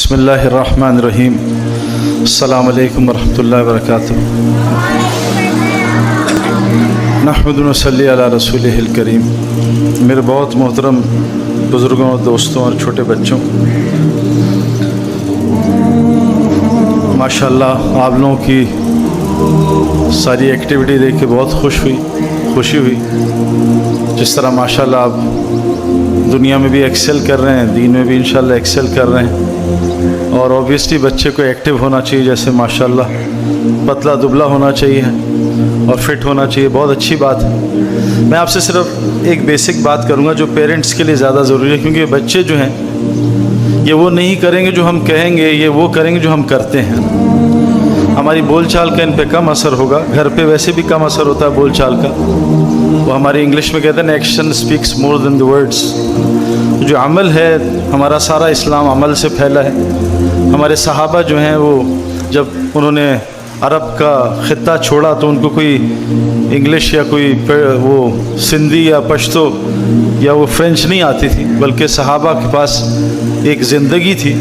बिस्मिल्लाहिर्रहमानिर्रहीम। अस्सलामु अलैकुम वरहमतुल्लाहि वबरकातुहू। नहमदु व नसल्ली अला रसूलिहिल करीम। मेरे बहुत मोहतरम बुज़ुर्गों, दोस्तों और छोटे बच्चों, माशाअल्लाह आप लोगों की सारी एक्टिविटी देख के बहुत खुशी हुई। जिस तरह माशाअल्लाह आप दुनिया में भी एक्सेल कर रहे हैं, दीन में भी इंशाअल्लाह एक्सेल कर रहे हैं। और ऑब्वियसली बच्चे को एक्टिव होना चाहिए, जैसे माशाअल्लाह पतला दुबला होना चाहिए और फिट होना चाहिए, बहुत अच्छी बात है। मैं आपसे सिर्फ एक बेसिक बात करूंगा जो पेरेंट्स के लिए ज़्यादा ज़रूरी है, क्योंकि बच्चे जो हैं ये वो नहीं करेंगे जो हम कहेंगे, ये वो करेंगे जो हम करते हैं। हमारी बोलचाल का इन पे कम असर होगा, घर पे वैसे भी कम असर होता है बोलचाल का। वो हमारे इंग्लिश में कहते हैं action speaks more than the words. जो अमल है, हमारा सारा इस्लाम अमल से फैला है। हमारे सहाबा जो हैं वो जब उन्होंने अरब का ख़ित्ता छोड़ा तो उनको कोई इंग्लिश या कोई वो सिंधी या पश्तो या वो फ्रेंच नहीं आती थी, बल्कि सहाबा के पास एक ज़िंदगी थी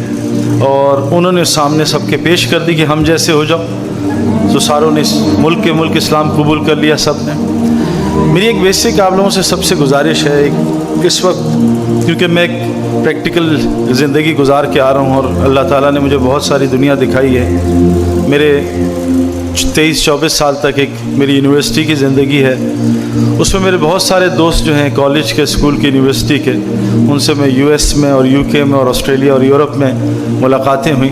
और उन्होंने सामने सबके पेश कर दी कि हम जैसे हो जाओ। तो सारों ने मुल्क इस्लाम कबूल कर लिया सब ने। मेरी एक बेसिक आप लोगों से सबसे गुजारिश है, इस वक्त क्योंकि मैं एक प्रैक्टिकल ज़िंदगी गुजार के आ रहा हूँ और अल्लाह ताला ने मुझे बहुत सारी दुनिया दिखाई है। मेरे 23-24 साल तक एक मेरी यूनिवर्सिटी की ज़िंदगी है, उसमें मेरे बहुत सारे दोस्त जो हैं कॉलेज के, स्कूल के, यूनिवर्सिटी के, उनसे मैं यूएस में और यूके में और ऑस्ट्रेलिया और यूरोप में मुलाकातें हुई।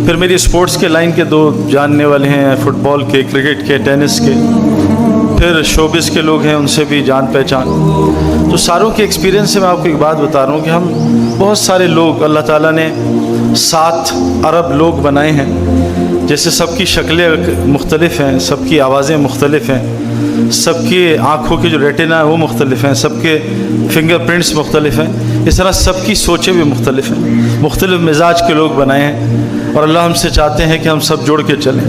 फिर मेरी स्पोर्ट्स के लाइन के दो जानने वाले हैं, फुटबॉल के, क्रिकेट के, टेनिस के, फिर शोबिस के लोग हैं, उनसे भी जान पहचान। तो सारों के एक्सपीरियंस से मैं आपको एक बात बता रहा हूँ कि हम बहुत सारे लोग, अल्लाह ताला ने 7 अरब लोग बनाए हैं। जैसे सबकी शक्लें मुख्तलिफ़ हैं, सबकी आवाज़ें मुख्तलिफ़ हैं, सबकी आँखों की जो रेटिना है वो मुख्तलिफ़ हैं, सबके फिंगरप्रिंट्स मुख्तलिफ़ हैं। इस तरह सबकी सोचें भी मुख्तलिफ़ हैं, मुख्तलिफ़ मिजाज के लोग बनाए हैं और अल्लाह हमसे चाहते हैं कि हम सब जुड़ के चलें।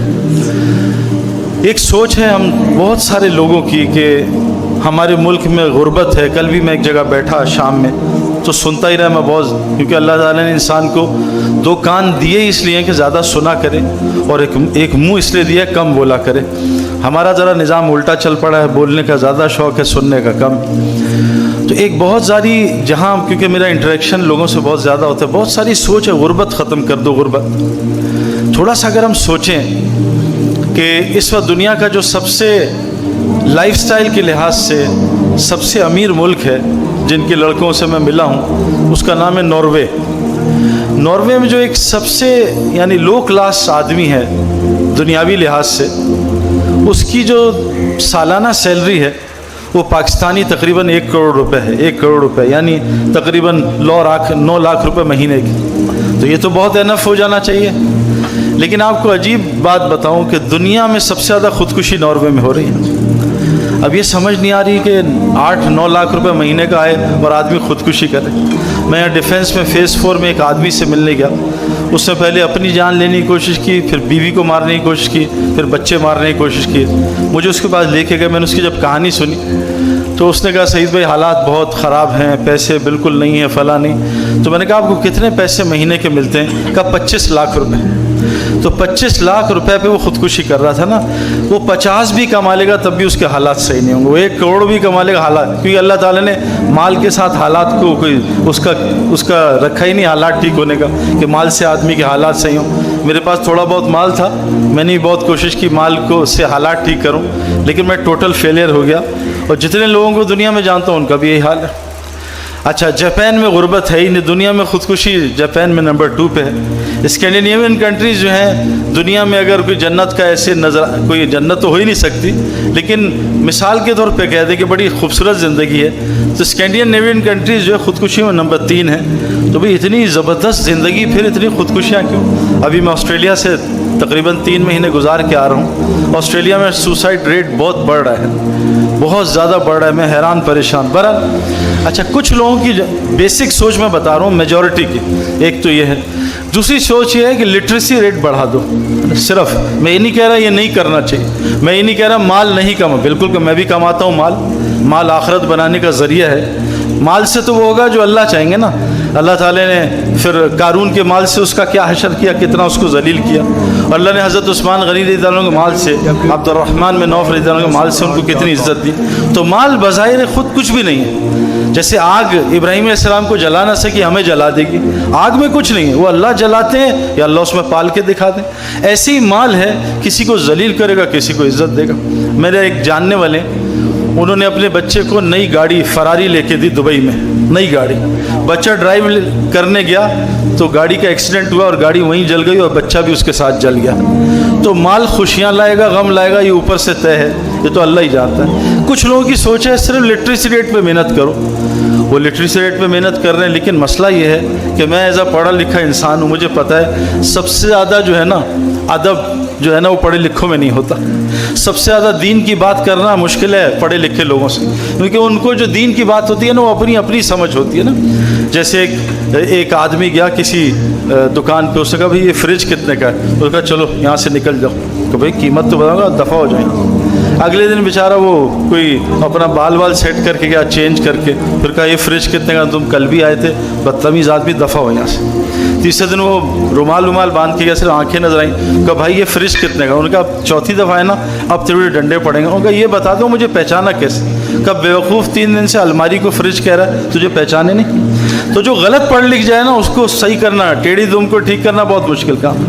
एक सोच है हम बहुत सारे लोगों की कि हमारे मुल्क में गुर्बत है। कल भी मैं एक जगह बैठा शाम में तो सुनता ही रहा मैं बहुत, क्योंकि अल्लाह ताला ने इंसान को 2 कान दिए इसलिए कि ज़्यादा सुना करे और एक मुंह इसलिए दिया कम बोला करे। हमारा ज़रा निज़ाम उल्टा चल पड़ा है, बोलने का ज़्यादा शौक़ है, सुनने का कम। तो एक बहुत सारी, जहाँ क्योंकि मेरा इंटरेक्शन लोगों से बहुत ज़्यादा होता है, बहुत सारी सोच है गुर्बत ख़त्म कर दो। गुर्बत थोड़ा सा अगर हम सोचें कि इस वक्त दुनिया का जो सबसे लाइफस्टाइल के लिहाज से सबसे अमीर मुल्क है, जिनके लड़कों से मैं मिला हूँ, उसका नाम है नॉर्वे। नॉर्वे में जो एक सबसे यानी लो क्लास आदमी है दुनियावी लिहाज से, उसकी जो सालाना सैलरी है वो पाकिस्तानी तकरीबन 1 करोड़ रुपए है। 1 करोड़ रुपए यानी तकरीबन 9 लाख रुपए महीने की। तो ये तो बहुत एनफ हो जाना चाहिए। लेकिन आपको अजीब बात बताऊं कि दुनिया में सबसे ज़्यादा ख़ुदकुशी नॉर्वे में हो रही है। अब ये समझ नहीं आ रही कि 8-9 लाख रुपए महीने का आए और आदमी ख़ुदकुशी करे। मैं यहाँ डिफेंस में फ़ेज़ 4 में एक आदमी से मिलने गया। उसने पहले अपनी जान लेने की कोशिश की, फिर बीवी को मारने की कोशिश की, फिर बच्चे मारने की कोशिश की। मुझे उसके पास लेके गए, मैंने उसकी जब कहानी सुनी तो उसने कहा सईद भाई हालात बहुत ख़राब हैं, पैसे बिल्कुल नहीं है, फला नहीं। तो मैंने कहा आपको कितने पैसे महीने के मिलते हैं? कहा 25 लाख रुपए। तो 25 लाख रुपए पे वो ख़ुदकुशी कर रहा था ना। वो 50 भी कमा लेगा तब भी उसके हालात सही नहीं होंगे। वो 1 करोड़ भी कमा लेगा हालात, क्योंकि अल्लाह ताला ने माल के साथ हालात को कोई उसका रखा ही नहीं हालात ठीक होने का, कि माल से आदमी के हालात सही हों। मेरे पास थोड़ा बहुत माल था, मैंने भी बहुत कोशिश की माल को से हालात ठीक करूं, लेकिन मैं टोटल फेलियर हो गया। और जितने लोगों को दुनिया में जानता हूं उनका भी यही हाल है। अच्छा, जापान में गुर्बत है ही नहीं, दुनिया में ख़ुदकुशी जापान में नंबर 2 पे है। स्कैंडिनेवियन कंट्रीज़ जो हैं दुनिया में, अगर कोई जन्नत का ऐसे नज़र, कोई जन्नत तो हो ही नहीं सकती, लेकिन मिसाल के तौर पे कह दें कि बड़ी खूबसूरत ज़िंदगी है, तो स्कैंडिनेवियन कंट्रीज़ जो है ख़ुदकुशी में नंबर 3 है। तो भाई इतनी ज़बरदस्त ज़िंदगी, फिर इतनी ख़ुदकुशियाँ क्यों? अभी मैं ऑस्ट्रेलिया से तकरीबन 3 महीने गुजार के आ रहा हूँ। ऑस्ट्रेलिया में सुसाइड रेट बहुत बढ़ रहा है, बहुत ज़्यादा बढ़ रहा है। मैं हैरान परेशान। बहरहाल अच्छा, कुछ लोगों की बेसिक सोच मैं बता रहा हूँ, मेजॉरिटी की। एक तो ये है। दूसरी सोच ये है कि लिटरेसी रेट बढ़ा दो। सिर्फ मैं ये नहीं कह रहा ये नहीं करना चाहिए, मैं ये नहीं कह रहा माल नहीं कमा, बिल्कुल मैं भी कमाता हूँ माल आखिरत बनाने का ज़रिया है। माल से तो वो होगा जो अल्लाह चाहेंगे ना। اللہ تعالیٰ نے پھر قارون کے مال سے اس کا کیا حشر کیا, کتنا اس کو ذلیل کیا. اور اللہ نے حضرت عثمان غنی رضی اللہ عنہ کے مال سے, عبد الرحمن بن عوف رضی اللہ عنہ کے مال سے ان کو کتنی عزت دی. تو مال بظاہر خود کچھ بھی نہیں ہے. جیسے آگ ابراہیم علیہ السلام کو جلا نہ سکی, ہمیں جلا دے گی. آگ میں کچھ نہیں ہے, وہ اللہ جلاتے ہیں یا اللہ اس میں پال کے دکھا دیں. ایسے ہی مال ہے, کسی کو ذلیل کرے گا, کسی کو عزت دے گا. میرے ایک جاننے والے, انہوں نے اپنے بچے کو نئی گاڑی فراری لے کے دی دبئی میں, نئی گاڑی. بچہ ڈرائیو کرنے گیا تو گاڑی کا ایکسیڈنٹ ہوا اور گاڑی وہیں جل گئی اور بچہ بھی اس کے ساتھ جل گیا. تو مال خوشیاں لائے گا, غم لائے گا, یہ اوپر سے طے ہے, یہ تو اللہ ہی جانتا ہے. کچھ لوگوں کی سوچ ہے صرف لٹریسی ریٹ پہ محنت کرو, وہ لٹریسی ریٹ پہ محنت کر رہے ہیں. لیکن مسئلہ یہ ہے کہ میں ایز اے پڑھا لکھا انسان ہوں, مجھے پتہ ہے سب سے زیادہ جو ہے نا ادب جو ہے نا وہ پڑھے لکھوں میں نہیں ہوتا. سب سے زیادہ دین کی بات کرنا مشکل ہے پڑھے لکھے لوگوں سے, کیونکہ ان کو جو دین کی بات ہوتی ہے نا وہ اپنی سمجھ ہوتی ہے نا. جیسے ایک آدمی گیا کسی دکان پہ, اس نے کہا بھائی یہ فریج کتنے کا ہے؟ اس نے کہا چلو یہاں سے نکل جاؤ. کہ بھائی قیمت تو بتاؤ گا, دفع ہو جائیں. اگلے دن بیچارہ وہ کوئی اپنا بال سیٹ کر کے گیا, چینج کر کے, پھر کہا یہ فریج کتنے کا, تم کل بھی آئے تھے, بدتمیز آدمی, دفع ہو یہاں سے. تیسرے دن وہ رومال باندھ کے گیا, صرف آنکھیں نظر آئیں. کہا بھائی یہ فریج کتنے کا؟ انہوں نے کہا چوتھی دفعہ ہے نا, اب تھوڑے ڈنڈے پڑیں گے. انہوں نے کہا یہ بتا دو مجھے پہچانا کیسے؟ کہا بیوقوف 3 دن سے الماری کو فریج کہہ رہا ہے, تجھے پہچانے نہیں. تو جو غلط پڑھ لکھ جائے نا اس کو صحیح کرنا, ٹیڑھی دم کو ٹھیک کرنا بہت مشکل کام.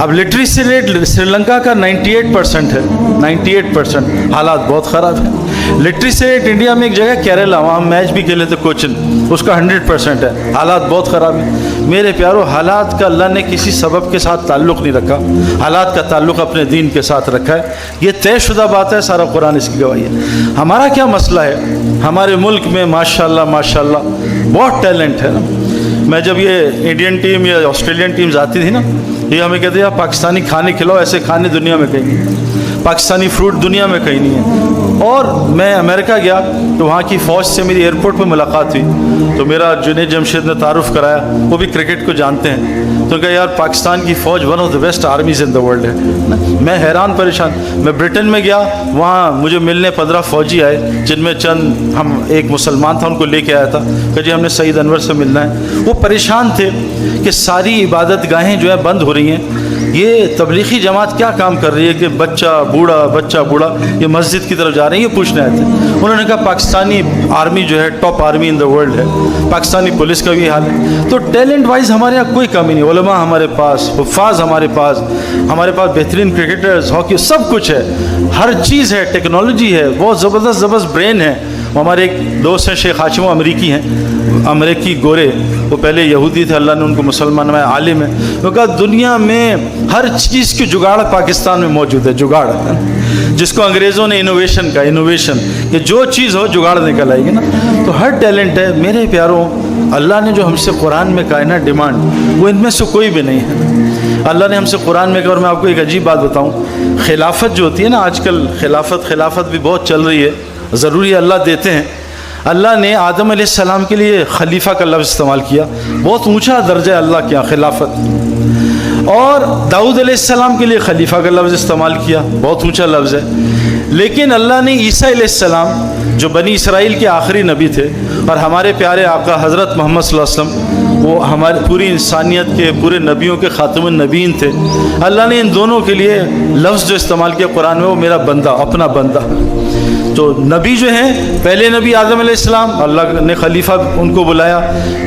اب لٹریسی ریٹ سری لنکا کا 98% ہے, 98%. حالات بہت خراب ہیں. لٹریسی ریٹ انڈیا میں ایک جگہ کیرلا, وہاں میچ بھی کھیلے تھے کوچن, اس کا 100% ہے. حالات بہت خراب ہیں. میرے پیارو, حالات کا اللہ نے کسی سبب کے ساتھ تعلق نہیں رکھا, حالات کا تعلق اپنے دین کے ساتھ رکھا ہے. یہ طے شدہ بات ہے, سارا قرآن اس کی گواہی ہے. ہمارا کیا مسئلہ ہے, ہمارے ملک میں ماشاءاللہ بہت ٹیلنٹ ہے نا. میں جب یہ انڈین ٹیم یا آسٹریلین ٹیمز آتی تھی نا, یہ ہمیں کہتے ہیں پاکستانی کھانے کھلاؤ, ایسے کھانے دنیا میں کہیں نہیں, پاکستانی فروٹ دنیا میں کہیں نہیں ہے. اور میں امریکہ گیا تو وہاں کی فوج سے میری ایئرپورٹ پہ ملاقات ہوئی, تو میرا جنید جمشید نے تعارف کرایا, وہ بھی کرکٹ کو جانتے ہیں. تو کہا یار پاکستان کی فوج one of the best armies in the world ہے. میں حیران پریشان. میں برٹن میں گیا, وہاں مجھے ملنے 15 فوجی آئے, جن میں چند ایک مسلمان تھا, ان کو لے کے آیا تھا کہ جی ہم نے سعید انور سے ملنا ہے. وہ پریشان تھے کہ ساری عبادت گاہیں جو ہے بند ہو رہی ہیں, یہ تبلیغی جماعت کیا کام کر رہی ہے کہ بچہ بوڑھا یہ مسجد کی طرف جا رہے ہیں, یہ پوچھنے آئے تھے. انہوں نے کہا پاکستانی آرمی جو ہے top army in the world ہے, پاکستانی پولیس کا بھی حال ہے. تو ٹیلنٹ وائز ہمارے یہاں کوئی کمی نہیں. علماء ہمارے پاس, حفاظ ہمارے پاس بہترین کرکٹرز, ہاکی, سب کچھ ہے, ہر چیز ہے, ٹیکنالوجی ہے, بہت زبردست برین ہے. ہمارے ایک دوست ہیں شیخ ہاشم, وہ امریکی ہیں, امریکی گورے, وہ پہلے یہودی تھے, اللہ نے ان کو مسلمان بنایا, عالم ہے. وہ کہا دنیا میں ہر چیز کی جگاڑ پاکستان میں موجود ہے. جگاڑ جس کو انگریزوں نے انوویشن کا, انوویشن کہ جو چیز ہو جگاڑ نکل آئے گی نا. تو ہر ٹیلنٹ ہے. میرے پیاروں, اللہ نے جو ہم سے قرآن میں کہا ہے نا ڈیمانڈ, وہ ان میں سے کوئی بھی نہیں ہے. اللہ نے ہم سے قرآن میں کہا, اور میں آپ کو ایک عجیب بات بتاؤں, خلافت جو ہوتی ہے نا آج کل, خلافت بھی بہت چل رہی ہے, ضروری اللہ دیتے ہیں. اللہ نے آدم علیہ السلام کے لیے خلیفہ کا لفظ استعمال کیا, بہت اونچا درجہ ہے اللہ کے یہاں خلافت. اور داؤد علیہ السلام کے لیے خلیفہ کا لفظ استعمال کیا, بہت اونچا لفظ ہے. لیکن اللہ نے عیسیٰ علیہ السلام جو بنی اسرائیل کے آخری نبی تھے, اور ہمارے پیارے آقا حضرت محمد صلی اللہ علیہ وسلم وہ ہماری پوری انسانیت کے, پورے نبیوں کے خاتم النبیین تھے. اللہ نے ان دونوں کے لیے لفظ جو استعمال کیا قرآن میں, وہ میرا بندہ, اپنا بندہ. تو نبی جو ہیں, پہلے نبی آدم علیہ السلام, اللہ نے خلیفہ ان کو بلایا.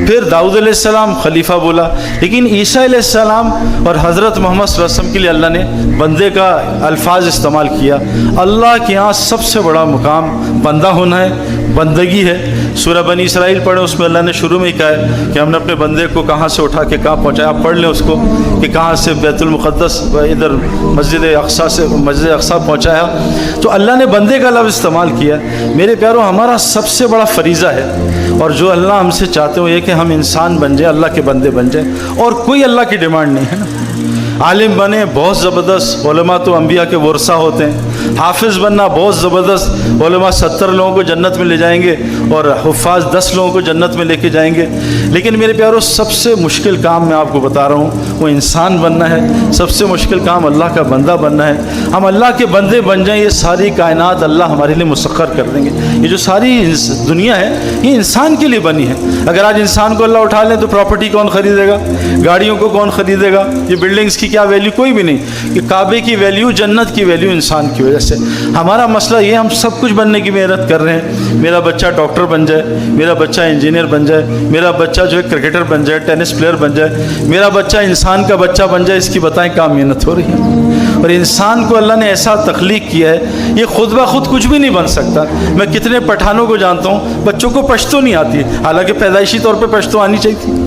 پھر داؤد علیہ السلام خلیفہ بولا. لیکن عیسیٰ علیہ السلام اور حضرت محمد صلی اللہ علیہ وسلم کے لیے اللہ نے بندے کا الفاظ استعمال کیا. اللہ کے یہاں سب سے بڑا مقام بندہ ہونا ہے, بندگی ہے. سورہ بنی اسرائیل پڑھیں, اس میں اللہ نے شروع میں ہی کہا ہے کہ ہم نے اپنے بندے کو کہاں سے اٹھا کے کہاں پہنچایا. آپ پڑھ لیں اس کو کہ کہاں سے بیت المقدس ادھر مسجد اقصیٰ سے مسجد اقصیٰ پہنچایا. تو اللہ نے بندے کا لفظ استعمال کیا. میرے پیاروں, ہمارا سب سے بڑا فریضہ ہے, اور جو اللہ ہم سے چاہتے ہیں یہ کہ ہم انسان بن جائیں, اللہ کے بندے بن جائیں. اور کوئی اللہ کی ڈیمانڈ نہیں ہے نا. عالم بنے, بہت زبردست. علماء تو انبیاء کے ورثہ ہوتے ہیں. हाफिज़ बनना बहुत ज़बरदस्त, उलमा 70 लोगों को जन्नत में ले जाएंगे और हुफ़ाज़ 10 लोगों को जन्नत में लेके जाएंगे। लेकिन मेरे प्यारों, सबसे मुश्किल काम मैं आपको बता रहा हूँ, वो इंसान बनना है। सबसे मुश्किल काम अल्लाह का बंदा बनना है। हम अल्लाह के बंदे बन जाएं, ये सारी कायनात अल्लाह हमारे लिए मुसख्खर कर देंगे। ये जो सारी दुनिया है ये इंसान के लिए बनी है। अगर आज इंसान को अल्लाह उठा लें तो प्रॉपर्टी कौन ख़रीदेगा, गाड़ियों को कौन ख़रीदेगा, ये बिल्डिंग्स की क्या वैल्यू, कोई भी नहीं। कि काबे की वैल्यू, जन्नत की वैल्यू इंसान की वजह से। हमारा मसला ये, हम सब कुछ बनने की मेहनत कर रहे हैं। मेरा बच्चा डॉक्टर बन जाए, मेरा बच्चा इंजीनियर बन जाए, मेरा बच्चा जो है क्रिकेटर बन जाए, टेनिस प्लेयर बन जाए, मेरा बच्चा इंसान का बच्चा बन जाए। इसकी बताएं क्या मेहनत हो रही है। और इंसान को अल्लाह ने ऐसा तख्लीक किया है, ये खुद ब खुद कुछ भी नहीं बन सकता। मैं कितने पठानों को जानता हूँ बच्चों को पश्तो नहीं आती, हालांकि पैदाइशी तौर पे पश्तो आनी चाहिए थी।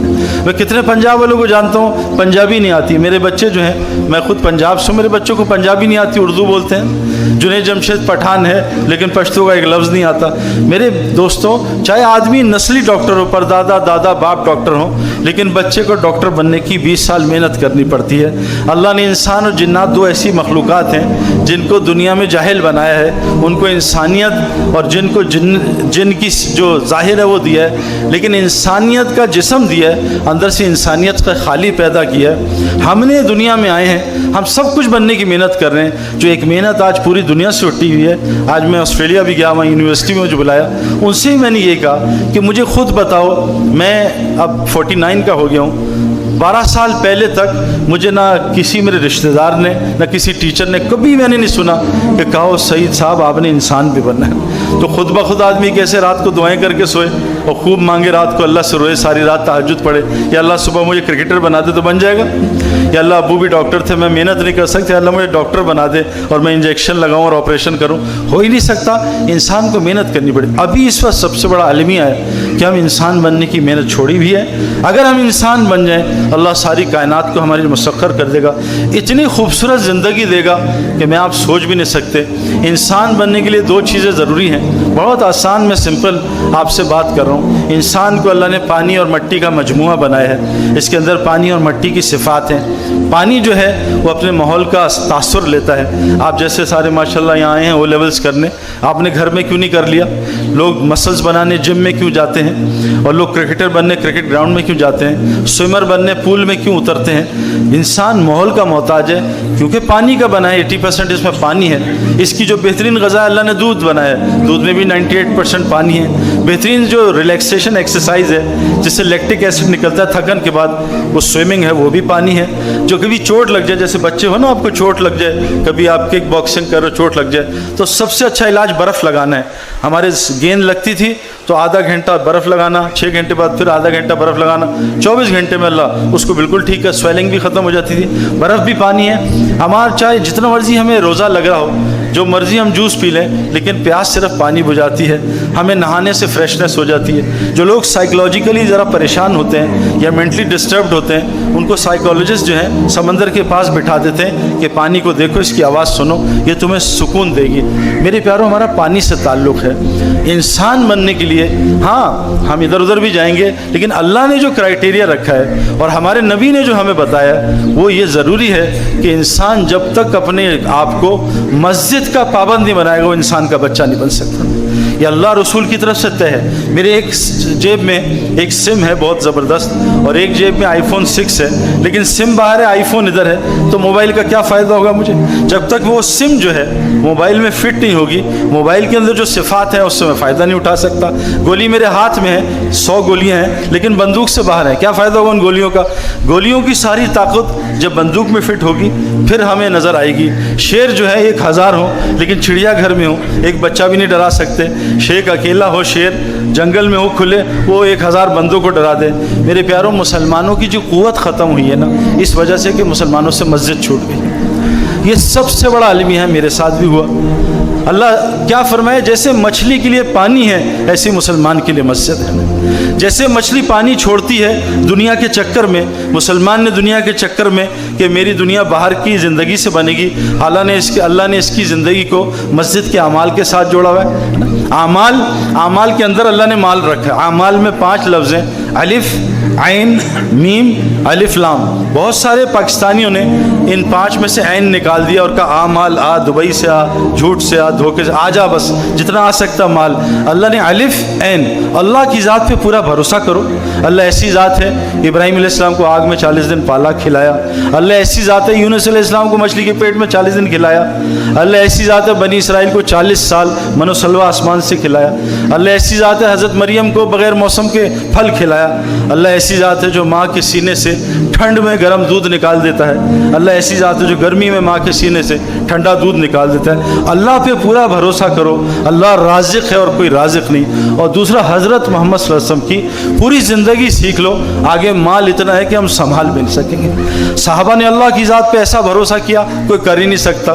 मैं कितने पंजाब वालों को जानता हूँ पंजाबी नहीं आती। मेरे बच्चे जो हैं, मैं खुद पंजाब से, मेरे बच्चों को पंजाबी नहीं आती, उर्दू बोलते हैं। जुनैद जमशेद पठान है लेकिन पश्तो का एक लफ्ज़ नहीं आता। मेरे दोस्तों, चाहे आदमी नस्ली डॉक्टर हो, परदादा दादा बाप डॉक्टर हो, लेकिन बच्चे को डॉक्टर बनने की 20 साल मेहनत करनी पड़ती है। अल्लाह ने इंसान और जिन्नात, दो ऐसी मखलूक़ात हैं जिनको दुनिया में जाहिल बनाया है। उनको इंसानियत और जिनको जिन की जो ज़ाहिर है वो दिया है, लेकिन इंसानियत का जिस्म दिया है, अंदर से इंसानियत का खाली पैदा किया है। हमने दुनिया में आए हैं, हम सब कुछ बनने की मेहनत कर रहे हैं। जो एक मेहनत आज पूरी दुनिया से उठी हुई है। आज मैं ऑस्ट्रेलिया भी गया, वहाँ यूनिवर्सिटी में मुझे बुलाया, उनसे ही मैंने ये कहा कि मुझे खुद बताओ, मैं अब 49 का हो गया हूँ, 12 साल पहले तक मुझे ना किसी मेरे रिश्तेदार ने, ना किसी टीचर ने, कभी मैंने नहीं सुना कि कहो सईद साहब आपने इंसान भी बनना है। तो खुद ब खुद आदमी कैसे रात को दुआएं करके सोए और खूब मांगे, रात को अल्लाह से रोए, सारी रात तहज्जुद पढ़े, या अल्लाह सुबह मुझे क्रिकेटर बना दे तो बन जाएगा, या अल्लाह अबू भी डॉक्टर थे, मैं मेहनत नहीं कर सकते, अल्लाह मुझे डॉक्टर बना दे और मैं इंजेक्शन लगाऊं और ऑपरेशन करूं। हो ही नहीं सकता। इंसान को मेहनत करनी पड़े। अभी इस वक्त सबसे बड़ा अलमिया है कि हम इंसान बनने की मेहनत छोड़ी भी है। अगर हम इंसान बन जाएं, अल्लाह सारी कायनात को हमारे लिए मुसख्खर कर देगा, इतनी खूबसूरत ज़िंदगी देगा कि मैं आप सोच भी नहीं सकते। इंसान बनने के लिए 2 चीज़ें ज़रूरी हैं। बहुत आसान, मैं सिंपल आपसे बात कर रहा हूँ। इंसान को अल्लाह ने पानी और मिट्टी का मजमुआ बनाया है। इसके अंदर पानी और मिट्टी की सिफ़ात हैं। पानी जो है वो अपने माहौल का तासुर लेता है। आप जैसे सारे माशाल्लाह यहाँ आए हैं ओ लेवल्स करने, आपने घर में क्यों नहीं कर लिया? लोग मसल्स बनाने जिम में क्यों जाते हैं? और लोग क्रिकेटर बनने क्रिकेट ग्राउंड में क्यों जाते हैं? स्विमर बनने पूल में क्यों उतरते हैं? इंसान माहौल का मोहताज है, क्योंकि पानी का बना है। 80% इसमें पानी है। इसकी जो बेहतरीन ग़ज़ा अल्लाह ने दूध बनाया है, दूध में भी 98% पानी है। बेहतरीन जो रिलैक्सेशन एक्सरसाइज है, जिससे लैक्टिक एसिड निकलता है थकन के बाद, वो स्विमिंग है, वो भी पानी है। जो कभी चोट लग जाए, जैसे बच्चे हो ना, आपको चोट लग जाए, कभी आप किक बॉक्सिंग कर रहे हो, चोट लग जाए, तो सबसे अच्छा इलाज बर्फ़ लगाना है। हमारे गेंद लगती थी तो आधा घंटा बर्फ़ लगाना, 6 घंटे बाद फिर आधा घंटा बर्फ़ लगाना, 24 घंटे में अल्लाह उसको बिल्कुल ठीक है, स्वेलिंग भी ख़त्म हो जाती थी। बर्फ़ भी पानी है। हमारा चाहे जितना मर्ज़ी हमें रोज़ा लग रहा हो, जो मर्ज़ी हम जूस पी लें, लेकिन प्यास सिर्फ पानी बुझाती है। हमें नहाने से फ्रेशनेस हो जाती है। जो लोग साइकोलॉजिकली ज़रा परेशान होते हैं या मेंटली डिस्टर्ब्ड होते हैं, उनको साइकोलॉजिस्ट जो हैं समंदर के पास बिठा देते हैं कि पानी को देखो, इसकी आवाज़ सुनो, ये तुम्हें सुकून देगी। मेरे प्यारों, हमारा पानी से ताल्लुक़ है। इंसान बनने के लिए हाँ, हम इधर उधर भी जाएंगे, लेकिन अल्लाह ने जो क्राइटेरिया रखा है और हमारे नबी ने जो हमें बताया, वो ये ज़रूरी है कि इंसान जब तक अपने आप को मस्जिद का पाबंद नहीं बनाएगा, वो इंसान का बच्चा नहीं बन सकता। ये अल्लाह रसूल की तरफ से तय है। मेरे एक जेब में एक सिम है बहुत ज़बरदस्त, और एक जेब में iPhone 6 है, लेकिन सिम बाहर है, iPhone इधर है, तो मोबाइल का क्या फ़ायदा होगा मुझे? जब तक वो सिम जो है मोबाइल में फिट नहीं होगी, मोबाइल के अंदर जो सिफ़ात है उससे मैं फ़ायदा नहीं उठा सकता। गोली मेरे हाथ में है, 100 गोलियाँ हैं, लेकिन बंदूक से बाहर है, क्या फ़ायदा होगा उन गोलियों का? गोलियों की सारी ताकत जब बंदूक में फिट होगी फिर हमें नज़र आएगी। शेर जो है 1000 हो, लेकिन चिड़ियाघर में हो, एक बच्चा भी नहीं डरा सकते। शेख अकेला हो, शेर जंगल में हो खुले, वो 1000 बंदों को डरा दे। मेरे प्यारों, मुसलमानों की जो क़ुव्वत ख़त्म हुई है ना, इस वजह से कि मुसलमानों से मस्जिद छूट गई। ये सबसे बड़ा अलमी है, मेरे साथ भी हुआ। अल्लाह क्या फरमाए, जैसे मछली के लिए पानी है, ऐसे मुसलमान के लिए मस्जिद है। जैसे मछली पानी छोड़ती है दुनिया के चक्कर में, मुसलमान ने दुनिया के चक्कर में कि मेरी दुनिया बाहर की ज़िंदगी से बनेगी, अल्लाह ने इसकी ज़िंदगी को मस्जिद के अमाल के साथ जोड़ा हुआ है। आमाल के अंदर अल्लाह ने माल रखा है। आमाल में 5 लफ्ज़ हैं, الف عین میم الف لام. بہت سارے پاکستانیوں نے ان 5 میں سے عین نکال دیا اور کہا آ مال آ، دبئی سے آ، جھوٹ سے آ، دھوکے سے آ جا، بس جتنا آ سکتا مال. اللہ نے الف عین. اللہ کی ذات پہ پورا بھروسہ کرو. اللہ ایسی ذات ہے ابراہیم علیہ السلام کو آگ میں 40 دن پالا کھلایا. اللہ ایسی ذات ہے یونس علیہ السلام کو مچھلی کے پیٹ میں 40 دن کھلایا. اللہ ایسی ذات ہے بنی اسرائیل کو 40 سال من و سلوہ آسمان سے کھلایا. اللہ ایسی ذات ہے حضرت مریم کو بغیر موسم کے پھل کھلایا. اللہ ایسی ذات ہے جو ماں کے سینے سے ٹھنڈ میں گرم دودھ نکال دیتا ہے. اللہ ایسی ذات ہے جو گرمی میں ماں کے سینے سے ٹھنڈا دودھ نکال دیتا ہے. اللہ پہ پورا بھروسہ کرو. اللہ رازق ہے اور کوئی رازق نہیں. اور دوسرا حضرت محمد صلی اللہ علیہ وسلم کی پوری زندگی سیکھ لو. آگے مال اتنا ہے کہ ہم سنبھال بھی نہیں سکیں گے. صحابہ نے اللہ کی ذات پہ ایسا بھروسہ کیا کوئی کر ہی نہیں سکتا.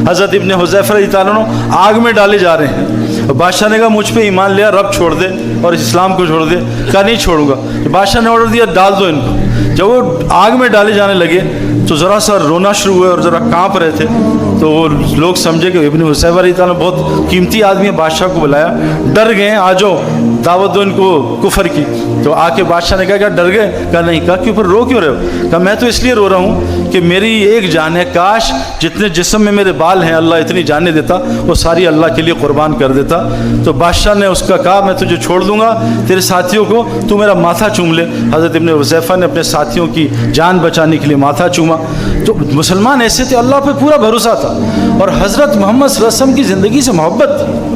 حضرت ابن حذیفہ رضی اللہ عنہ آگ میں ڈالے جا رہے ہیں. بادشاہ نے کہا مجھ پہ ایمان لیا رب چھوڑ دے اور اسلام کو چھوڑ دے. کہا نہیں چھوڑوں گا. بادشاہ نے آرڈر دیا ڈال دو ان کو. جب وہ آگ میں ڈالے جانے لگے تو ذرا سا رونا شروع ہوئے اور ذرا کانپ رہے تھے. تو وہ لوگ سمجھے کہ ابن حذیفہ رضی اللہ عنہ بہت قیمتی آدمی ہے. بادشاہ کو بلایا. ڈر گئے آ جاؤ دعوت دو ان کو کفر کی. تو آ کے بادشاہ نے کہا کیا ڈر گئے؟ کہا نہیں. کہا کیوں پھر رو کیوں رہے ہو؟ کہا میں تو اس لیے رو رہا ہوں کہ میری ایک جان ہے. کاش جتنے جسم میں میرے بال ہیں اللہ اتنی جانیں دیتا وہ ساری اللہ کے لیے قربان کر دیتا. تو بادشاہ نے اس کا کہا میں تجھے چھوڑ دوں گا تیرے ساتھیوں کو تو میرا ماتھا چوم لے. حضرت ابن حذیفہ نے اپنے ساتھیوں کی جان بچانے کے لیے ماتھا چوما. تو مسلمان ایسے تھے اللہ پہ پورا بھروسہ تھا اور حضرت محمد صلی اللہ علیہ وسلم کی زندگی سے محبت تھی.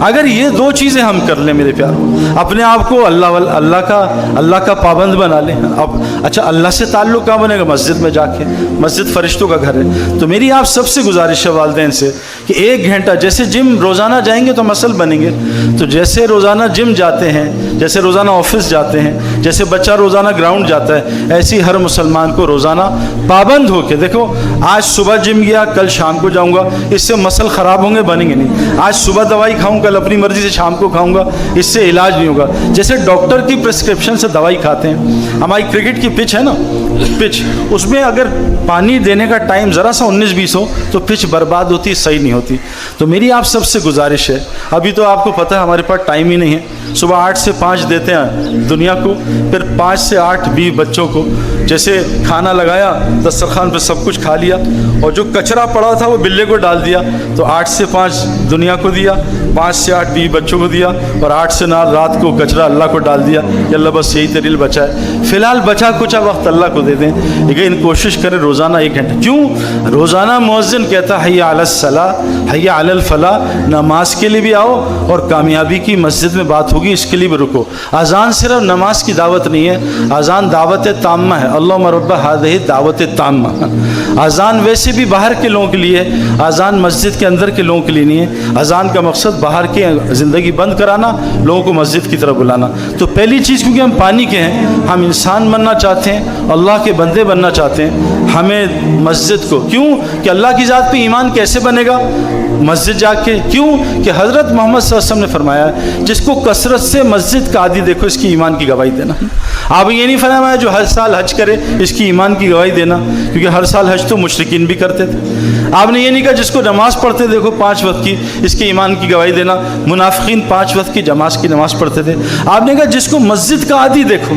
اگر یہ 2 چیزیں ہم کر لیں میرے پیاروں اپنے آپ کو اللہ کا پابند بنا لیں. اب اچھا اللہ سے تعلق کہاں بنے گا؟ مسجد میں جا کے. مسجد فرشتوں کا گھر ہے. تو میری آپ سب سے گزارش ہے والدین سے کہ 1 گھنٹہ جیسے جم روزانہ جائیں گے تو مسل بنیں گے. تو جیسے روزانہ جم جاتے ہیں جیسے روزانہ آفس جاتے ہیں جیسے بچہ روزانہ گراؤنڈ جاتا ہے ایسے ہی ہر مسلمان کو روزانہ پابند ہو کے دیکھو آج صبح جم گیا کل شام کو جاؤں گا اس سے مسل خراب ہوں گے بنیں گے نہیں. آج صبح دوائی کھاؤں کل اپنی مرضی سے شام کو کھاؤں گا اس سے علاج نہیں ہوگا. جیسے ڈاکٹر کی پرسکرپشن سے دوائی کھاتے ہیں. ہماری کرکٹ کی پچ ہے نا پچ اس میں اگر پانی دینے کا ٹائم ذرا سا 19-20 ہو تو پچ برباد ہوتی صحیح نہیں ہوتی. تو میری آپ سب سے گزارش ہے ابھی تو آپ کو پتہ ہے ہمارے پاس ٹائم ہی نہیں ہے. صبح 8 سے 5 دیتے ہیں دنیا کو پھر 5 سے 8 20 بچوں کو. جیسے کھانا لگایا دسترخوان پہ سب کچھ کھا لیا اور جو کچرا پڑا تھا وہ بلے کو ڈال دیا. تو 8 سے 5 دنیا کو دیا 5 سے 8 20 بچوں کو دیا اور 8 سے 9 رات کو کچرا اللہ کو ڈال دیا کہ اللہ بس یہی تریل بچا ہے. فی الحال بچا کچا وقت اللہ کو دے دیں لیکن کوشش کریں روزانہ 1 گھنٹہ. کیوں روزانہ مؤذن کہتا ہے حی علی الصلاۃ حی علی الفلاح. نماز کے لیے بھی آؤ اور کامیابی کی مسجد میں بات ہوگی اس کے لیے بھی رکو. اذان صرف نماز کی دعوت نہیں ہے اذان دعوت تامہ ہے. اللہم رب ہذہ دعوت تامہ. اذان ویسے بھی باہر کے لوگوں کے لیے اذان مسجد کے اندر کے لوگوں کے لیے نہیں ہے. اذان کا مقصد باہر کی زندگی بند کرانا لوگوں کو مسجد کی طرف بلانا. تو پہلی چیز کیونکہ ہم پانی کے ہیں ہم انسان بننا چاہتے ہیں اللہ کے بندے بننا چاہتے ہیں ہمیں مسجد کو کیوں کہ اللہ کی ذات پہ ایمان کیسے بنے گا مسجد جا کے. کیوں کہ حضرت محمد صلی اللہ علیہ وسلم نے فرمایا جس کو کثرت سے مسجد کا عادی دیکھو اس کی ایمان کی گواہی دینا. آپ یہ نہیں فرمایا جو ہر سال حج کرے اس کی ایمان کی گواہی دینا کیونکہ ہر سال حج تو مشرکین بھی کرتے تھے. آپ نے یہ نہیں کہا جس کو نماز پڑھتے دیکھو 5 وقت کی اس کی ایمان کی گواہی دینا. منافقین 5 وقت کی جماعت کی نماز پڑھتے تھے. آپ نے کہا جس کو مسجد کا عادی دیکھو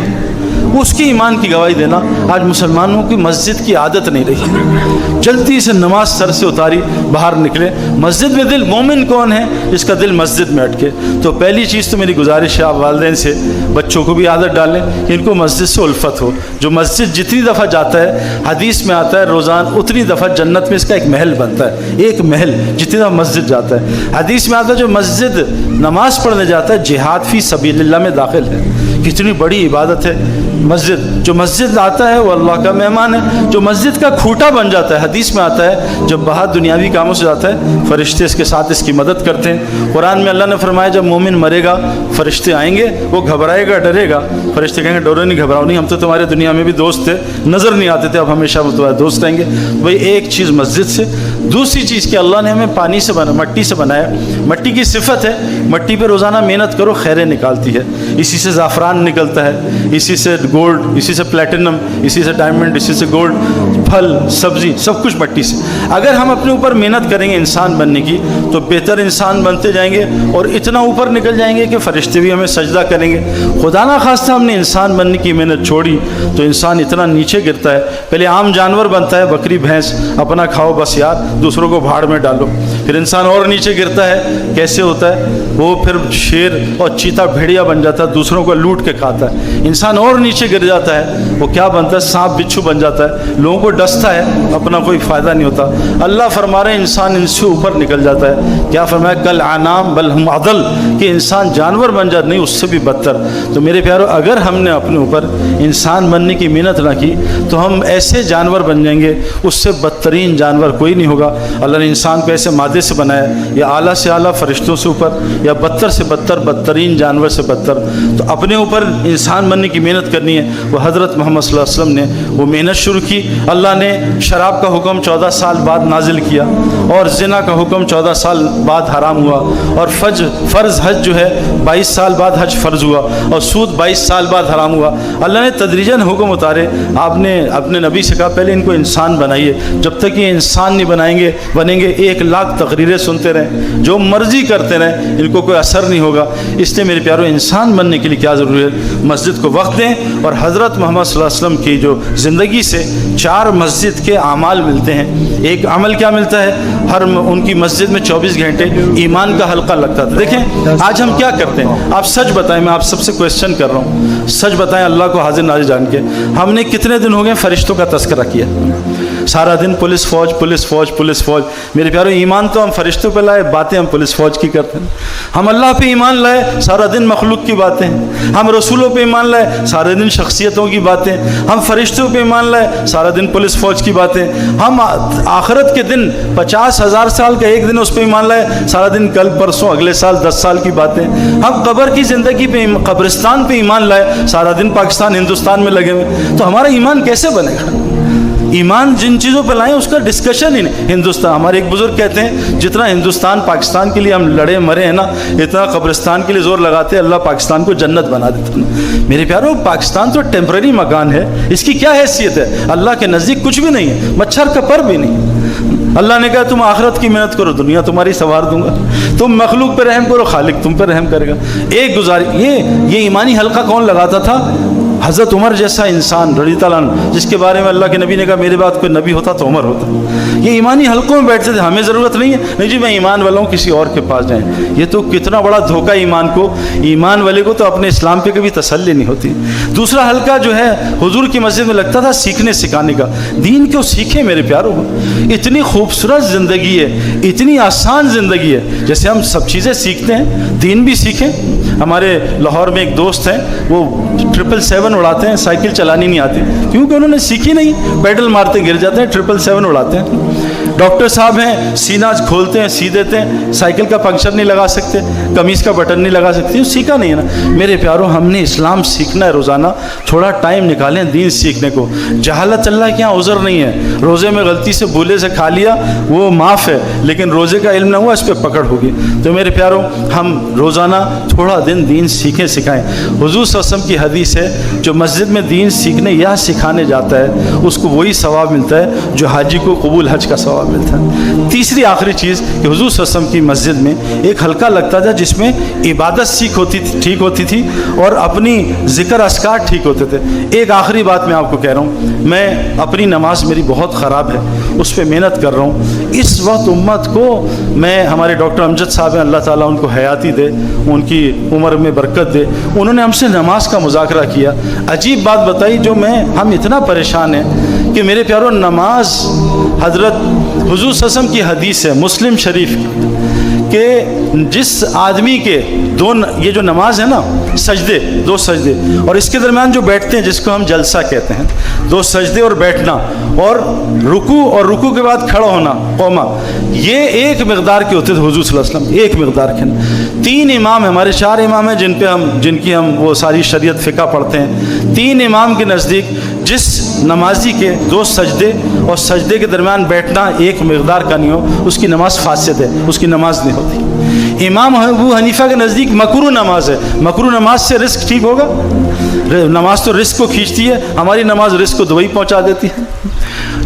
اس کی ایمان کی گواہی دینا. آج مسلمانوں کی مسجد کی عادت نہیں رہی. جلدی سے نماز سر سے اتاری باہر نکلے. مسجد میں دل مومن کون ہے جس کا دل مسجد میں اٹکے. تو پہلی چیز تو میری گزارش ہے آپ والدین سے بچوں کو بھی عادت ڈالیں کہ ان کو مسجد سے الفت ہو. جو مسجد جتنی دفعہ جاتا ہے حدیث میں آتا ہے روزانہ اتنی دفعہ جنت میں اس کا ایک محل بنتا ہے. ایک محل جتنی دفعہ مسجد جاتا ہے. حدیث میں آتا ہے جو مسجد نماز پڑھنے جاتا ہے جہاد فی سبیل اللہ میں داخل ہے. کتنی بڑی عبادت ہے مسجد. جو مسجد آتا ہے وہ اللہ کا مہمان ہے. جو مسجد کا کھوٹا بن جاتا ہے حدیث میں آتا ہے جب باہر دنیاوی کاموں سے جاتا ہے فرشتے اس کے ساتھ اس کی مدد کرتے ہیں. قرآن میں اللہ نے فرمایا جب مومن مرے گا فرشتے آئیں گے وہ گھبرائے گا ڈرے گا. فرشتے کہیں گے ڈرو نہیں گھبراؤ نہیں ہم تو تمہارے دنیا میں بھی دوست تھے نظر نہیں آتے تھے اب ہمیشہ وہ تمہارے دوست رہیں گے. بھائی ایک چیز مسجد سے. دوسری چیز کہ اللہ نے ہمیں پانی سے مٹی سے بنایا. مٹی کی صفت ہے مٹی پہ روزانہ محنت کرو خیریں نکالتی ہے. اسی سے زعفران धान निकलता है, इसी से गोल्ड, इसी से प्लेटिनम, इसी से डायमंड, इसी से गोल्ड, फल सब्जी सब कुछ मट्टी से। अगर हम अपने ऊपर मेहनत करेंगे इंसान बनने की तो बेहतर इंसान बनते जाएंगे और इतना ऊपर निकल जाएंगे कि फरिश्ते भी हमें सजदा करेंगे। खुदा ना खास्ता हमने इंसान बनने की मेहनत छोड़ी तो इंसान इतना नीचे गिरता है। पहले आम जानवर बनता है, बकरी भैंस, अपना खाओ बस यार, दूसरों को भाड़ में डालो। फिर इंसान और नीचे गिरता है, कैसे होता है वो, फिर शेर और चीता भेड़िया बन जाता है, दूसरों को लूट के खाता है। इंसान और नीचे गिर जाता है, वो क्या बनता है, सांप बिच्छू बन जाता है, लोगों को डसता है, अपना कोई फ़ायदा नहीं होता। अल्लाह फरमा रहे इंसान इनसे ऊपर निकल जाता है। क्या फरमाया, कल आनाम बल हम अदल, कि इंसान जानवर बन जाता, नहीं उससे भी बदतर। तो मेरे प्यारो, अगर हमने अपने ऊपर इंसान बनने की मेहनत ना की तो हम ऐसे जानवर बन जाएंगे, उससे बदतरीन जानवर कोई नहीं होगा। अल्लाह ने इंसान को ऐसे मादे से बनाया, या आला से आला फरिश्तों से ऊपर, या बदतर से बदतर बदतरीन जानवर से बदतर। तो अपने ऊपर इंसान बनने की मेहनत करनी है। वो हज़रत मोहम्मद सल्लल्लाहु अलैहि वसल्लम ने वो मेहनत शुरू की। अल्लाह ने शराब का हुक्म 14 साल बाद नाजिल किया, और ज़िना का हुक्म 14 साल बाद हराम हुआ, और फ़र्ज़ हज जो है 22 साल बाद हज फ़र्ज़ हुआ, और सूद 22 साल बाद हराम हुआ। अल्लाह ने तदरीजन हुक्म उतारे। आपने अपने नबी से कहा पहले इनको इंसान बनाइए, जब तक ये इंसान नहीं बनेंगे 1 लाख तकरीरें सुनते रहें, जो मर्जी करते रहें, इनको कोई असर नहीं होगा। इसलिए मेरे प्यारों, इंसान बनने के लिए क्या ज़रूरी है, मस्जिद को वक्त दें। और हज़रत मोहम्मद सल्लल्लाहु अलैहि वसल्लम की जो ज़िंदगी से 4 मस्जिद के अमाल मिलते हैं। एक अमल क्या मिलता है, हर उनकी मस्जिद में 24 घंटे ईमान का हल्का लगता था। देखें आज हम क्या करते हैं, आप सच बताएं, मैं आप सबसे क्वेश्चन कर रहा हूँ, सच बताएं अल्लाह को हाजिर नाज़िर जान के, हमने कितने दिन हो गए फरिश्तों का तज़किरा किया? सारा दिन पुलिस फौज पुलिस फौज पुलिस फौज। मेरे प्यारों, ईमान तो हम फरिश्तों पे लाए, बातें हम पुलिस फौज की करते हैं। हम अल्लाह पे ईमान लाए, सारा दिन मखलूक की बातें। हम रसूलों पे ईमान लाए, सारे दिन शख्सियतों की बातें। हम फरिश्तों पे ईमान लाए, सारा दिन पुलिस फौज की बातें। हम आखिरत के दिन 50,000 साल का एक दिन उस पर ईमान लाए, सारा दिन कल परसों अगले साल 10 साल की बातें। हम कब्र की ज़िंदगी पे, कब्रिस्तान पे ईमान लाए, सारा दिन पाकिस्तान हिंदुस्तान में लगे हुए। तो हमारा ईमान कैसे बनेगा? ईमान जिन चीज़ों पर लाएं उसका डिस्कशन ही नहीं। हिंदुस्तान, हमारे एक बुजुर्ग कहते हैं जितना हिंदुस्तान पाकिस्तान के लिए हम लड़े मरे हैं ना, इतना कब्रिस्तान के लिए जोर लगाते हैं, अल्लाह पाकिस्तान को जन्नत बना देता है। मेरे प्यारों, पाकिस्तान तो टेम्पररी मकान है, इसकी क्या हैसियत है? अल्लाह के नज़दीक कुछ भी नहीं है, मच्छर का पर भी नहीं। अल्लाह ने कहा तुम आखिरत की मेहनत करो, दुनिया तुम्हारी संवार दूंगा। तुम मखलूक पे रहम करो, खालिक तुम पे रहम करेगा। एक गुजारिश, ये ईमानी हल्का कौन लगाता था? हज़रत उमर जैसा इंसान रज़ी अल्लाह अन्हु, जिसके बारे में अल्लाह के नबी ने कहा मेरे बाद कोई नबी होता तो उमर होता। ये ईमानी हल्कों में बैठते थे, हमें ज़रूरत नहीं है, नहीं जी मैं ईमान वाला हूँ, किसी और के पास जाएँ। ये तो कितना बड़ा धोखा ईमान वाले को तो अपने इस्लाम पे कभी तसल्ली नहीं होती। दूसरा हल्का जो है हुजूर की मस्जिद में लगता था सीखने सिखाने का। दीन क्यों सीखे मेरे प्यारों? इतनी खूबसूरत ज़िंदगी है, इतनी आसान ज़िंदगी है, जैसे हम सब चीज़ें सीखते हैं दीन भी सीखें। हमारे लाहौर में एक दोस्त हैं, वो 777 उड़ाते हैं, साइकिल चलानी नहीं आती क्योंकि उन्होंने सीखी नहीं, पेडल मारते गिर जाते हैं, 777 उड़ाते हैं। डॉक्टर साहब हैं, सीना खोलते हैं सी देते हैं, साइकिल का पंक्चर नहीं लगा सकते, कमीज़ का बटन नहीं लगा सकते, सीखा नहीं है ना। मेरे प्यारों, हमने इस्लाम सीखना है रोज़ाना, थोड़ा टाइम निकालें दीन सीखने को। जहालत अल्लाह के यहाँ उज़र नहीं है, रोज़े में गलती से भूले से खा लिया वो माफ़ है, लेकिन रोज़े का इल्म ना हुआ इस पर पकड़ होगी। तो मेरे प्यारों, हम रोज़ाना थोड़ा दिन दीन सीखें सिखाएं। हुज़ूर सल्लल्लाहु अलैहि वसल्लम की हदीस है, जो मस्जिद में दीन सीखने या सिखाने जाता है उसको वही सवाब मिलता है जो हाजी को कबूल हज का सवाब मिलता है। तीसरी आखिरी चीज़ कि हुज़ूर सल्लल्लाहु अलैहि वसल्लम की मस्जिद में एक हल्का लगता था जिसमें इबादत ठीक होती थी और अपनी ज़िक्र अस्कार ठीक होते थे। एक आखिरी बात मैं आपको कह रहा हूँ, मैं अपनी नमाज मेरी बहुत ख़राब है, उस पर मेहनत कर रहा हूँ। इस वक्त उम्मत को मैं, हमारे डॉक्टर अमजद साहब हैं, अल्लाह ताला उनको हयाती दे, उनकी उम्र में बरकत दे, उन्होंने हमसे नमाज का मुज़ाकरा किया। अजीब बात बताई जो हम इतना परेशान हैं कि मेरे प्यारों, नमाज हज़रत हुज़ूर सल्लल्लाहु अलैहि वसल्लम की हदीस है मुस्लिम शरीफ कि जिस आदमी के ये जो नमाज है ना, सजदे, 2 सजदे और इसके दरमियान जो बैठते हैं जिसको हम जलसा कहते हैं, 2 सजदे और बैठना और रुकू के बाद खड़ा होना, कौमा, ये एक मिक़दार के होते थे हुज़ूर सल्लल्लाहु अलैहि वसल्लम, एक मिक़दार के। 3 इमाम हैं, हमारे 4 इमाम हैं जिनकी हम वो सारी शरीयत फ़िक़्ह पढ़ते हैं। 3 इमाम के नज़दीक جس نمازی کے 2 سجدے اور سجدے کے درمیان بیٹھنا ایک مقدار کا نہیں ہو، اس کی نماز فاسد ہے، اس کی نماز نہیں ہوتی۔ امام ابو حنیفہ کے نزدیک مکروہ نماز ہے، مکروہ نماز سے رزق ٹھیک ہوگا؟ نماز تو رزق کو کھینچتی ہے، ہماری نماز رزق کو دبئی پہنچا دیتی ہے۔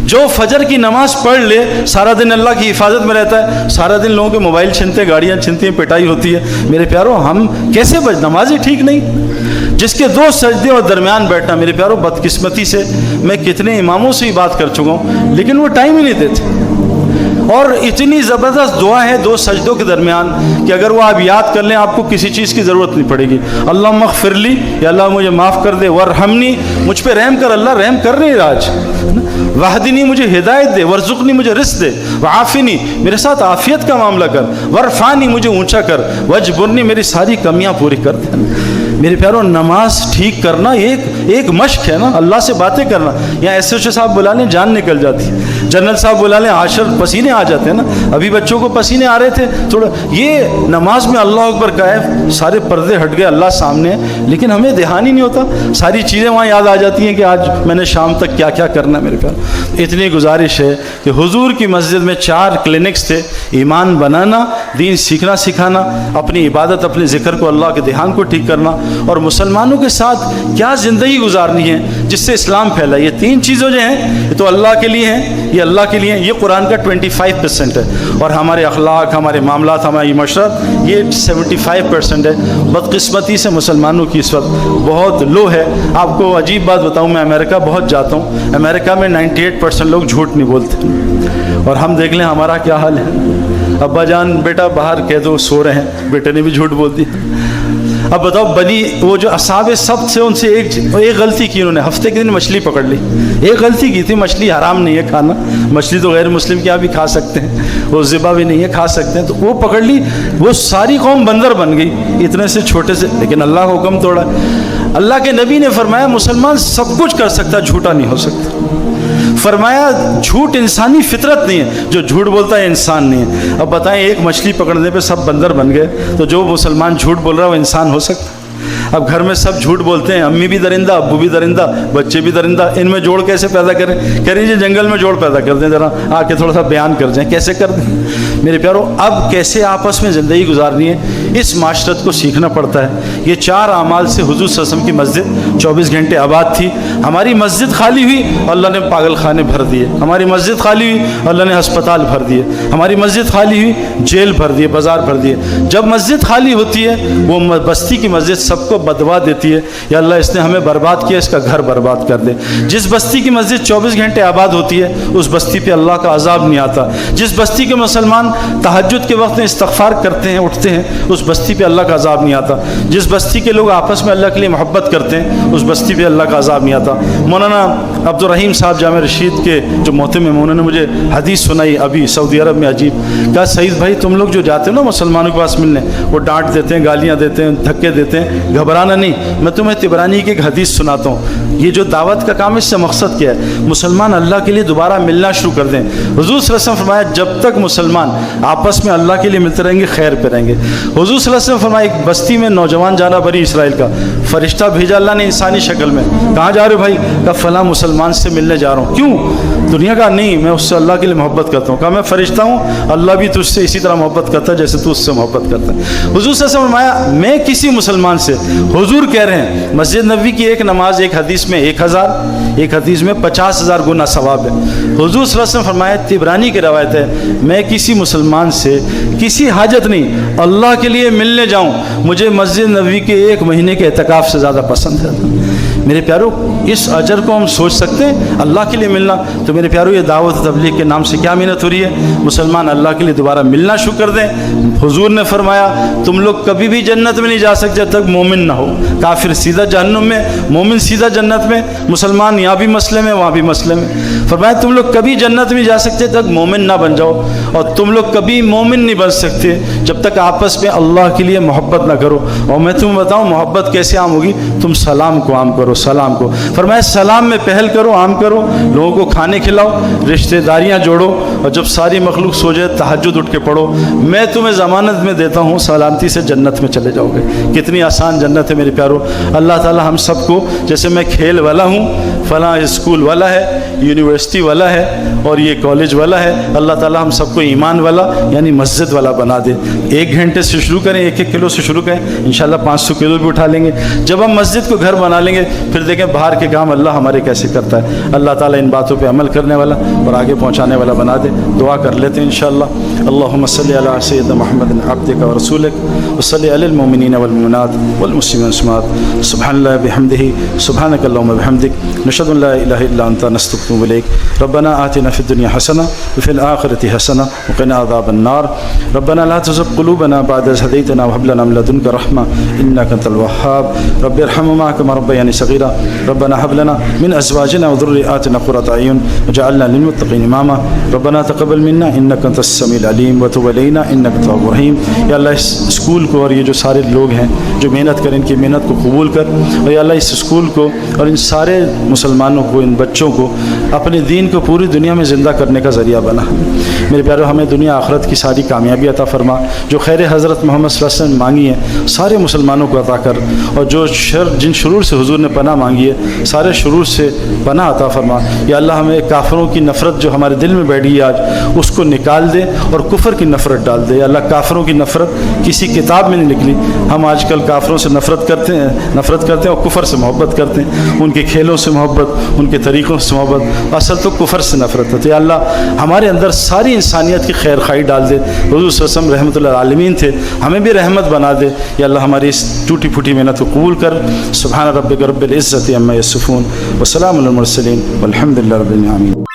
جو فجر کی نماز پڑھ لے سارا دن اللہ کی حفاظت میں رہتا ہے، سارا دن لوگوں کے موبائل چھنتے، گاڑیاں چھنتی ہیں، پٹائی ہوتی ہے۔ میرے پیارو ہم کیسے نماز ہی ٹھیک نہیں؟ جس کے 2 سجدے اور درمیان بیٹھنا، میرے پیارو بدقسمتی سے میں کتنے اماموں سے ہی بات کر چکا ہوں، لیکن وہ ٹائم ہی نہیں دیتے۔ اور اتنی زبردست دعا ہے 2 سجدوں کے درمیان کہ اگر وہ آپ یاد کر لیں آپ کو کسی چیز کی ضرورت نہیں پڑے گی۔ اللہم اغفر لی، یا اللہ مجھے معاف کر دے، ورحمنی، مجھ پہ رحم کر، اللہ رحم کر نہیں رہا آج، وحدنی، مجھے ہدایت دے، ورزقنی، مجھے رزق دے، وعافنی، میرے ساتھ عافیت کا معاملہ کر، ورفعنی، مجھے اونچا کر، وجبرنی، میری ساری کمیاں پوری کر دے۔ میرے پیارو نماز ٹھیک کرنا ایک مشق ہے نا، اللہ سے باتیں کرنا۔ یہاں ایس ایچ او صاحب بلا لیں جان نکل جاتی ہے، جنرل صاحب بلا لیں عاشر پسینے آ جاتے ہیں نا، ابھی بچوں کو پسینے آ رہے تھے تھوڑا۔ یہ نماز میں اللہ اکبر کا ہے، سارے پردے ہٹ گئے، اللہ سامنے ہے، لیکن ہمیں دھیان ہی نہیں ہوتا، ساری چیزیں وہاں یاد آ جاتی ہیں کہ آج میں نے شام تک کیا کیا کرنا ہے۔ میرے پیارو اتنی گزارش ہے کہ حضور کی مسجد میں 4 کلینکس تھے، ایمان بنانا، دین سیکھنا سکھانا، اپنی عبادت، اپنے ذکر کو، اللہ کے دھیان کو ٹھیک کرنا، اور مسلمانوں کے ساتھ کیا زندگی گزارنی ہے جس سے اسلام پھیلا۔ یہ 3 چیزیں جو ہیں یہ تو اللہ کے لیے ہیں، یہ اللہ کے لیے ہیں، یہ قرآن کا 25% ہے، اور ہمارے اخلاق، ہمارے معاملات، ہماری معاشرت یہ 75% ہے۔ بدقسمتی سے مسلمانوں کی اس وقت بہت لو ہے۔ آپ کو عجیب بات بتاؤں، میں امریکہ بہت جاتا ہوں، امریکہ میں 98% لوگ جھوٹ نہیں بولتے، اور ہم دیکھ لیں ہمارا کیا حال ہے۔ ابا جان بیٹا باہر کہہ دو سو رہے ہیں، بیٹے نے بھی جھوٹ بول دیا۔ اب بتاؤ بنی وہ جو اصحاب سبت سے، ان سے ایک غلطی کی، انہوں نے ہفتے کے دن مچھلی پکڑ لی، ایک غلطی کی تھی۔ مچھلی حرام نہیں ہے کھانا، مچھلی تو غیر مسلم کے یہاں بھی کھا سکتے ہیں، وہ ذبح بھی نہیں ہے، کھا سکتے ہیں، تو وہ پکڑ لی، وہ ساری قوم بندر بن گئی اتنے سے چھوٹے سے، لیکن اللہ کا حکم توڑا۔ اللہ کے نبی نے فرمایا مسلمان سب کچھ کر سکتا، جھوٹا نہیں ہو سکتا۔ فرمایا جھوٹ انسانی فطرت نہیں ہے، جو جھوٹ بولتا ہے انسان نہیں ہے۔ اب بتائیں ایک مچھلی پکڑنے پہ سب بندر بن گئے، تو جو مسلمان جھوٹ بول رہا ہے وہ انسان ہو سکتا ہے؟ اب گھر میں سب جھوٹ بولتے ہیں، امی بھی درندہ، ابو بھی درندہ، بچے بھی درندہ، ان میں جوڑ کیسے پیدا کریں؟ کہہ رہی جی جنگل میں جوڑ پیدا کر دیں، ذرا آ کے تھوڑا سا بیان کر جائیں، کیسے کر دیں؟ میرے پیارو اب کیسے آپس میں زندگی گزارنی ہے، اس معاشرت کو سیکھنا پڑتا ہے۔ یہ 4 اعمال سے حضور صلی اللہ علیہ وسلم کی مسجد 24 گھنٹے آباد تھی۔ ہماری مسجد خالی ہوئی، اللہ نے پاگل خانے بھر دیے۔ ہماری مسجد خالی ہوئی، اللہ نے ہسپتال بھر دیے۔ ہماری مسجد خالی ہوئی، جیل بھر دیے، بازار بھر دیے۔ جب مسجد خالی ہوتی ہے، وہ بستی کی مسجد سب کو بدوا دیتی ہے، یا اللہ اس نے ہمیں برباد کیا، اس کا گھر برباد کر دے۔ جس بستی کی مسجد 24 گھنٹے آباد ہوتی ہے، اس بستی پہ اللہ کا عذاب نہیں آتا۔ جس بستی کے مسلمان تہجد کے وقت میں استغفار کرتے ہیں، اٹھتے ہیں، اس بستی پہ اللہ کا عذاب نہیں آتا۔ جس بستی کے لوگ آپس میں اللہ کے لیے محبت کرتے ہیں، اس بستی پہ اللہ کا عذاب نہیں آتا۔ مولانا عبدالرحیم صاحب جامع رشید کے جو محتمم ہیں، انہوں نے مجھے حدیث سنائی ابھی سعودی عرب میں، عجیب، کہا سعید بھائی تم لوگ جو جاتے ہو نا مسلمانوں کے پاس ملنے، وہ ڈانٹ دیتے ہیں، گالیاں دیتے ہیں، دھکے دیتے ہیں، گھبرانا نہیں، میں تمہیں طبرانی کی ایک حدیث سناتا ہوں۔ یہ جو دعوت کا کام، اس سے مقصد کیا ہے؟ مسلمان اللہ کے لیے دوبارہ ملنا شروع کر دیں۔ حضور صلی اللہ علیہ وسلم فرمایا جب تک مسلمان آپس میں اللہ کے لیے ملتے رہیں گے، خیر پہ رہیں گے۔ حضور صلی اللہ علیہ وسلم فرمایا ایک بستی میں نوجوان جانا بنی اسرائیل کا، فرشتہ بھیجا اللہ نے انسانی شکل میں، کہاں جا رہے ہو بھائی؟ کہا فلاں مسلمان سے ملنے جا رہا ہوں۔ کیوں؟ دنیا کا نہیں، میں اس سے اللہ کے لیے محبت کرتا ہوں۔ کہا میں فرشتہ ہوں، اللہ بھی تجھ سے اسی طرح محبت کرتا ہے جیسے تو اس سے محبت کرتا ہے۔ حضور صلی اللہ علیہ وسلم فرمایا میں کسی مسلمان سے، حضور کہہ رہے ہیں مسجد نبوی کی ایک نماز ایک حدیث میں 1000، ایک حدیث میں 50,000 گنا ثواب ہے۔ حضور صلی اللہ علیہ وسلم فرمایا، طبرانی کی روایت ہے، میں کسی مسلمان سے کسی حاجت نہیں، اللہ کے لیے ملنے جاؤں، مجھے مسجد نبوی کے 1 مہینے کے اعتکاف سے زیادہ پسند ہے۔ میرے پیارو اس اجر کو ہم سوچ سکتے ہیں، اللہ کے لیے ملنا؟ تو میرے پیارو یہ دعوت تبلیغ کے نام سے کیا محنت ہو رہی ہے؟ مسلمان اللہ کے لیے دوبارہ ملنا شروع کر دیں۔ حضور نے فرمایا تم لوگ کبھی بھی جنت میں نہیں جا سکتے جب تک مومن نہ ہو، کافر سیدھا جہنم میں، مومن سیدھا جنت میں، مسلمان یہاں بھی مسئلے میں وہاں بھی مسئلے میں۔ فرمایا تم لوگ کبھی جنت میں جا سکتے تک مومن نہ بن جاؤ، اور تم لوگ کبھی مومن نہیں بن سکتے جب تک آپس میں اللہ کے لیے محبت نہ کرو۔ اور میں تمہیں بتاؤں محبت کیسے عام ہوگی؟ تم سلام کو عام کرو، سلام کو۔ فرمایا سلام میں پہلا सहल करो, आम करो, लोगों को खाने खिलाओ, रिश्तेदारियां जोड़ो, और जब सारी मखलूक सो जाए तहज्जुद उठ के पढ़ो। मैं तुम्हें ज़मानत में देता हूँ, सलामती से जन्नत में चले जाओगे। कितनी आसान जन्नत है मेरे प्यारो। अल्लाह ताला हम सबको, जैसे मैं खेल वाला हूँ, फ़लाँ स्कूल वाला है, यूनिवर्सिटी वाला है और ये कॉलेज वाला है, अल्लाह ताला हम सबको ईमान वाला यानी मस्जिद वाला बना दे। 1 घंटे से शुरू करें, 1-1 किलो से शुरू करें, इंशाल्लाह 500 किलो भी उठा लेंगे। जब हम मस्जिद को घर बना लेंगे फिर देखें बाहर के काम अल्लाह हमारे कैसे करता है। अल्लाह ताला इन बातों पे अमल करने वाला और आगे पहुँचाने वाला बना दे। दुआ कर लेते हैं इंशाअल्लाह। अल्लाहुम्मा सल्लि अला सय्यिदिना मुहम्मदिन अब्दिका व रसूलिक व सल्लि अलल मुमिनीना वल मुमिनात वल मुस्लिमीन मुस्लिमात। सुब्हानल्लाहि बिहम्दिही सुब्हानका अल्लाहुम्मा बिहम्दिक नशहदु अन ला इलाहा इल्ला अंता नस्तगफिरुका व इलैक। रब्बना आतिना फिद दुनिया हसना व फिल आखिरति हसना व क़िना अज़ाबन नार। रब्बना ला तुज़िग़ क़ुलूबना बअद इज़ हदैतना व हब लना मिन लदुनका रहमा इन्नका अंतल वह्हाब। रब्बि इरहम्हुमा कमा रब्बयानी सग़ीरा। रब्बना हब लना मिन अज़वाजिना व ज़ुर्रिय्यातिना क़ुर्रता अय्युन वजअलना लिलमुत्तक़ीन इमामा। रब्बना तक़ब्बल मिन्ना इन्नका अंतस समीउल अलीम व तुब अलैना इन्नका तव्वाबुर रहीम। या अल्लाह इस स्कूल को और ये जो सारे लोग हैं जो मेहनत करें, इनकी मेहनत को कबूल कर। और या अल्लाह इस स्कूल को और इन सारे मुसलमानों को, इन बच्चों को अपने दीन को पूरी दुनिया में ज़िंदा करने का ज़रिया बना। मेरे प्यारों, हमें दुनिया आखिरत की सारी कामयाबी अता फरमा। जो खैर हज़रत मोहम्मद सल्लल्लाहु अलैहि वसल्लम मांगी है सारे मुसलमानों को अता कर, और जो जिन शुरूर से हुजूर ने पनाह मांगी है सारे शुरूर से पनाह अता फरमा। या अल्लाह हमें काफिरों की नफ़रत जो हमारे दिल में बैठी है आज उसको निकाल दे और कुफर की नफ़रत डाल दे। या अल्लाह काफिरों की नफ़रत किसी किताब में नहीं निकली। हम आजकल काफिरों से नफ़रत करते हैं और कुफर से मोहब्बत करते हैं, उनके खेलों से मोहब्बत, उनके तरीक़ों से मोहब्बत, असल तो कुफर से नफ़रत है। तो या अल्लाह हमारे अंदर सारी इंसानियत की खैर खाई डाल दे। हुज़ूर सल्लल्लाहु अलैहि वसल्लम रहमतुल्लिल आलमीन थे, हमें भी रहमत बना दे। या अल्लाह हमारी इस टूटी फूटी मेहनत को कबूल कर। सुब्हान रब्बिका रब्बिल इज़्ज़ति अम्मा यसिफ़ून व सलामुल मुरसलीन वल्हम्दुलिल्लाहि रब्बिल आलमीन।